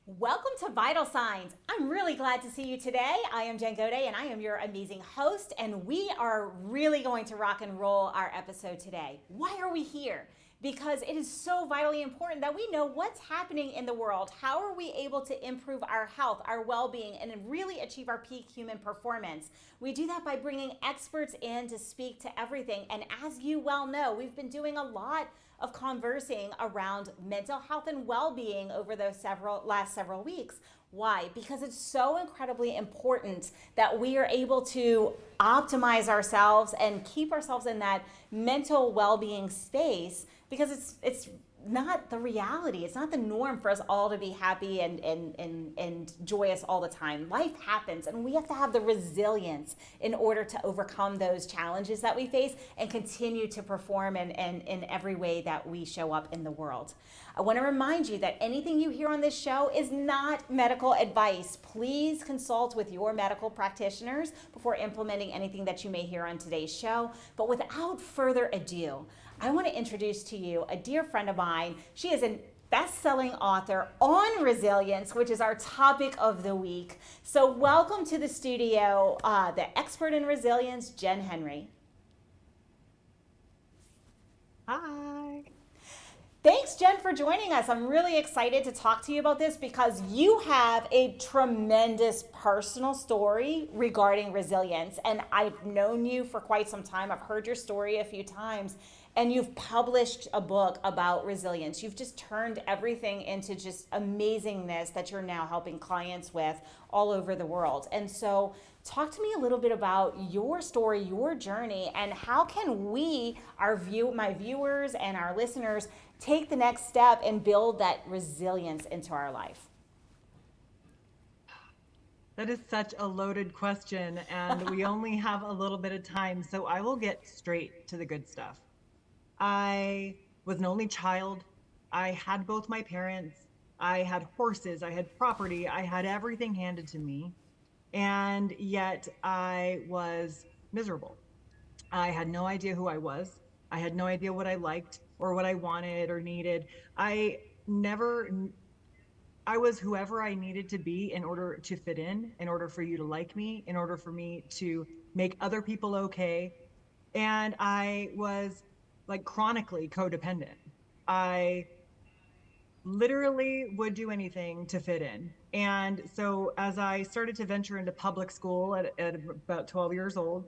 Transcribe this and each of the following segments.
Welcome to Vital Signs. I'm really glad to see you today. I am Jen Godde and I am your amazing host, and we are really going to rock and roll our episode today. Why are we here? Because it is so vitally important that we know what's happening in the world. How are we able to improve our health, our well being, and really achieve our peak human performance? We do that by bringing experts in to speak to everything. And as you well know, we've been doing a lot of conversing around mental health and well-being over those last several weeks. Why? Because it's so incredibly important that we are able to optimize ourselves and keep ourselves in that mental well-being space, because it's not the reality. It's not the norm for us all to be happy and joyous all the time. Life happens, and we have to have the resilience in order to overcome those challenges that we face and continue to perform in every way that we show up in the world. I want to remind you that anything you hear on this show is not medical advice. Please consult with your medical practitioners before implementing anything that you may hear on today's show. But without further ado, I want to introduce to you a dear friend of mine. She is a best-selling author on resilience, which is our topic of the week. So welcome to the studio, the expert in resilience, Jenn Henry. Hi. Thanks, Jen, for joining us. I'm really excited to talk to you about this because you have a tremendous personal story regarding resilience. And I've known you for quite some time. I've heard your story a few times. And you've published a book about resilience. You've just turned everything into just amazingness that you're now helping clients with all over the world. And so talk to me a little bit about your story, your journey, and how can we, my viewers and our listeners, take the next step and build that resilience into our life? That is such a loaded question, and we only have a little bit of time, so I will get straight to the good stuff. I was an only child. I had both my parents. I had horses. I had property. I had everything handed to me. And yet I was miserable. I had no idea who I was. I had no idea what I liked or what I wanted or needed. I never, I was whoever I needed to be in order to fit in order for you to like me, in order for me to make other people okay. And I was like chronically codependent. I literally would do anything to fit in. And so as I started to venture into public school at about 12 years old,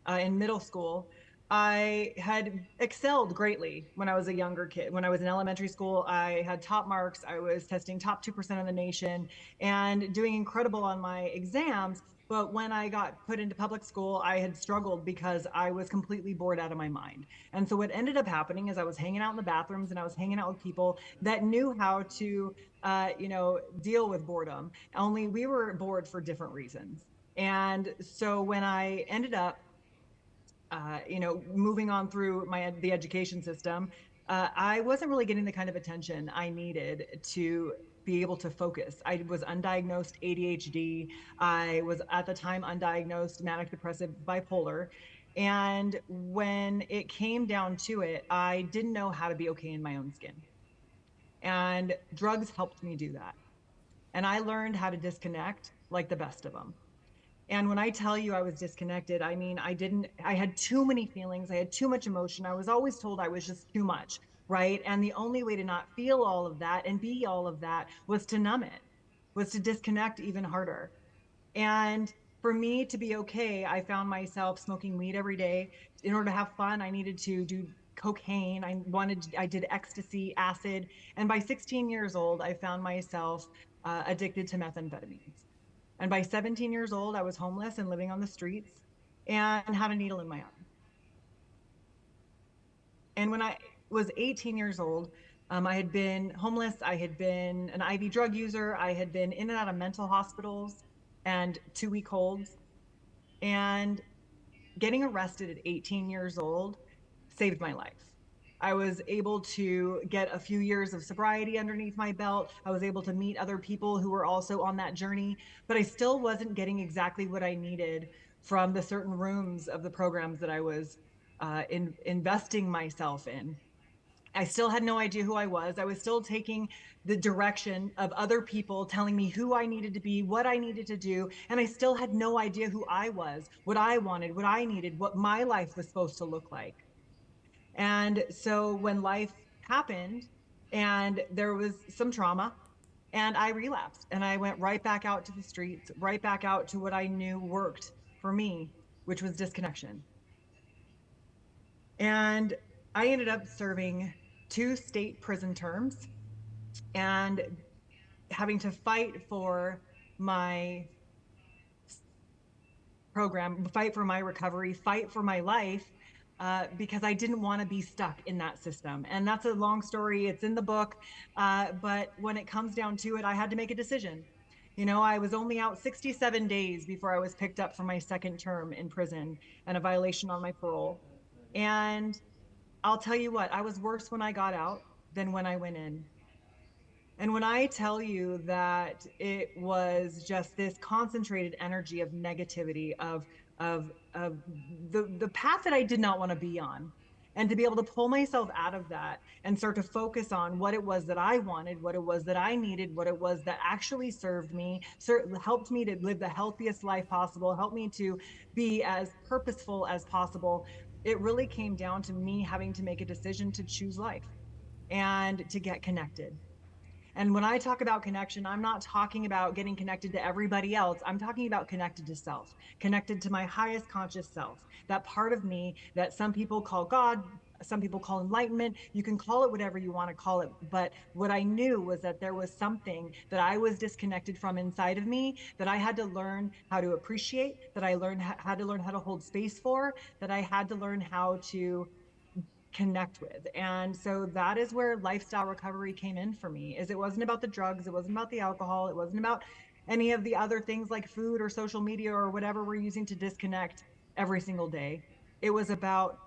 in middle school, I had excelled greatly when I was a younger kid. When I was in elementary school, I had top marks. I was testing top 2% of the nation and doing incredible on my exams. But when I got put into public school, I had struggled because I was completely bored out of my mind. And so what ended up happening is I was hanging out in the bathrooms and I was hanging out with people that knew how to, deal with boredom. Only we were bored for different reasons. And so when I ended up moving on through the education system, I wasn't really getting the kind of attention I needed to be able to focus. I was undiagnosed ADHD. I was at the time undiagnosed manic depressive bipolar. And when it came down to it, I didn't know how to be okay in my own skin. And drugs helped me do that. And I learned how to disconnect like the best of them. And when I tell you I was disconnected, I mean, I had too many feelings. I had too much emotion. I was always told I was just too much, right? And the only way to not feel all of that and be all of that was to numb it, was to disconnect even harder. And for me to be okay, I found myself smoking weed every day. In order to have fun, I needed to do cocaine. I did ecstasy, acid. And by 16 years old, I found myself addicted to methamphetamines. And by 17 years old, I was homeless and living on the streets and had a needle in my arm. And when I was 18 years old, I had been homeless. I had been an IV drug user. I had been in and out of mental hospitals and 2-week holds. And getting arrested at 18 years old saved my life. I was able to get a few years of sobriety underneath my belt. I was able to meet other people who were also on that journey, but I still wasn't getting exactly what I needed from the certain rooms of the programs that I was investing myself in. I still had no idea who I was. I was still taking the direction of other people telling me who I needed to be, what I needed to do. And I still had no idea who I was, what I wanted, what I needed, what my life was supposed to look like. And so when life happened and there was some trauma, and I relapsed and I went right back out to the streets, right back out to what I knew worked for me, which was disconnection. And I ended up serving 2 state prison terms and having to fight for my program, fight for my recovery, fight for my life, because I didn't want to be stuck in that system. And that's a long story. It's in the book. But when it comes down to it, I had to make a decision. I was only out 67 days before I was picked up for my second term in prison and a violation on my parole. And I'll tell you what, I was worse when I got out than when I went in. And when I tell you that it was just this concentrated energy of negativity, of the path that I did not want to be on, and to be able to pull myself out of that and start to focus on what it was that I wanted, what it was that I needed, what it was that actually served me, helped me to live the healthiest life possible, helped me to be as purposeful as possible. It really came down to me having to make a decision to choose life and to get connected. And when I talk about connection, I'm not talking about getting connected to everybody else. I'm talking about connected to self, connected to my highest conscious self, that part of me that some people call God, some people call enlightenment. You can call it whatever you want to call it. But what I knew was that there was something that I was disconnected from inside of me that I had to learn how to appreciate, that I had to learn how to hold space for, that I had to learn how to connect with. And so that is where lifestyle recovery came in for me. Is it wasn't about the drugs, it wasn't about the alcohol, it wasn't about any of the other things like food or social media or whatever we're using to disconnect every single day. It was about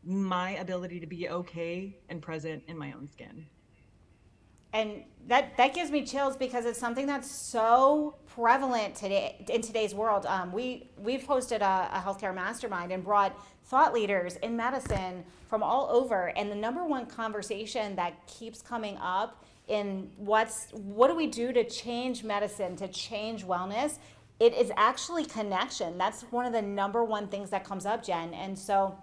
my ability to be okay and present in my own skin. And that gives me chills because it's something that's so prevalent today in today's world. We've hosted a healthcare mastermind and brought thought leaders in medicine from all over, and the number one conversation that keeps coming up in what do we do to change medicine, to change wellness, it is actually connection. That's one of the number one things that comes up, Jen. And so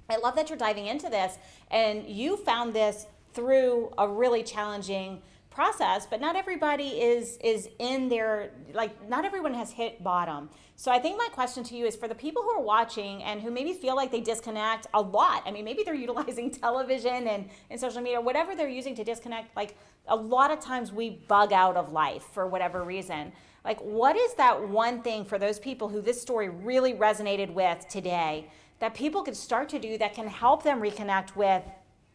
I love that you're diving into this, and you found this through a really challenging process, but not everybody is in their, like, not everyone has hit bottom. So I think my question to you is for the people who are watching and who maybe feel like they disconnect a lot. I mean, maybe they're utilizing television and social media, whatever they're using to disconnect. Like, a lot of times we bug out of life for whatever reason. Like, what is that one thing for those people who this story really resonated with today that people could start to do that can help them reconnect with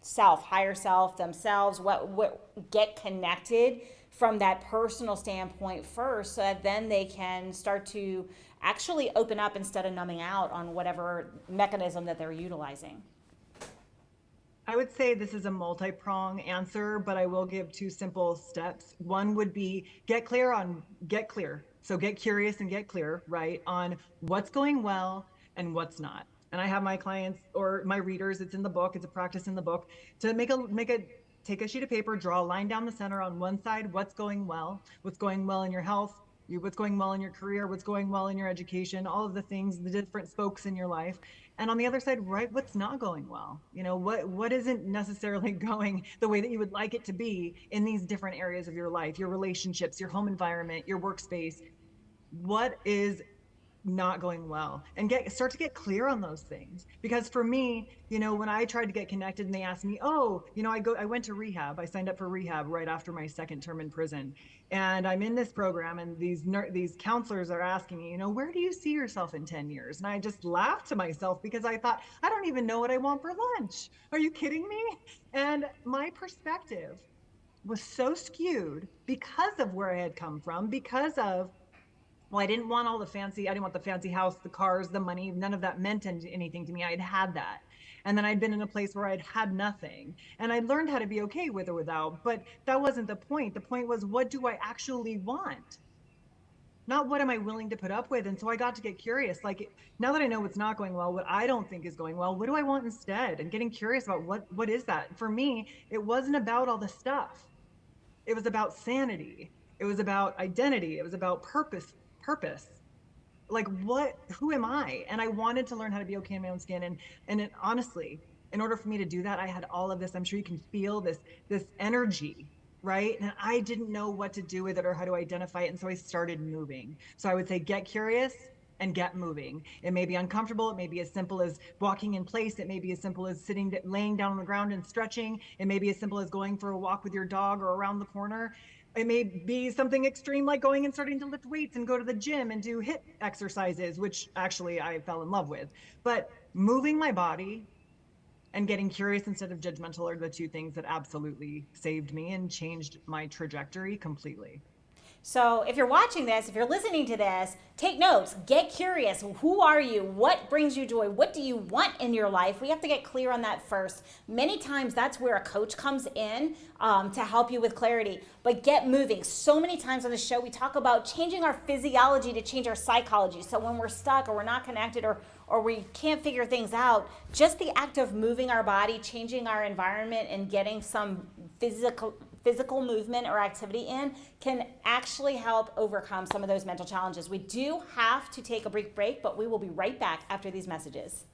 self, higher self, themselves, what get connected from that personal standpoint first, so that then they can start to actually open up instead of numbing out on whatever mechanism that they're utilizing? I would say this is a multi-prong answer, but I will give 2 simple steps. One would be get clear. So get curious and get clear, right, on what's going well and what's not. And I have my clients or my readers, it's in the book, it's a practice in the book, to take a sheet of paper, draw a line down the center on one side, what's going well in your health, what's going well in your career, what's going well in your education, all of the things, the different spokes in your life. And on the other side, right, what's not going well? What isn't necessarily going the way that you would like it to be in these different areas of your life, your relationships, your home environment, your workspace. What is not going well, and start to get clear on those things. Because for me, when I tried to get connected and they asked me, oh, I went to rehab, I signed up for rehab right after my second term in prison, and I'm in this program, and these counselors are asking me, where do you see yourself in 10 years? And I just laughed to myself because I thought, I don't even know what I want for lunch. Are you kidding me? And my perspective was so skewed because of where I had come from, because of, well, I didn't want I didn't want the fancy house, the cars, the money. None of that meant anything to me. I'd had that. And then I'd been in a place where I'd had nothing. And I learned how to be okay with or without. But that wasn't the point. The point was, what do I actually want? not what am I willing to put up with. And so I got to get curious. Like, now that I know what's not going well, what I don't think is going well, what do I want instead? And getting curious about what is that? For me, it wasn't about all the stuff. It was about sanity. It was about identity. It was about purpose. Like, who am I? And I wanted to learn how to be okay in my own skin. Honestly, in order for me to do that, I had all of this. I'm sure you can feel this energy, right? And I didn't know what to do with it or how to identify it. And so I started moving. So I would say, get curious and get moving. It may be uncomfortable. It may be as simple as walking in place. It may be as simple as laying down on the ground and stretching. It may be as simple as going for a walk with your dog or around the corner. It may be something extreme like going and starting to lift weights and go to the gym and do HIIT exercises, which actually I fell in love with. But moving my body and getting curious instead of judgmental are the two things that absolutely saved me and changed my trajectory completely. So if you're watching this, if you're listening to this, take notes, get curious. Who are you? What brings you joy? What do you want in your life? We have to get clear on that first. Many times that's where a coach comes in to help you with clarity. But get moving. So many times on the show, we talk about changing our physiology to change our psychology. So when we're stuck or we're not connected or we can't figure things out, just the act of moving our body, changing our environment, and getting some physical movement or activity in can actually help overcome some of those mental challenges. We do have to take a brief break, but we will be right back after these messages.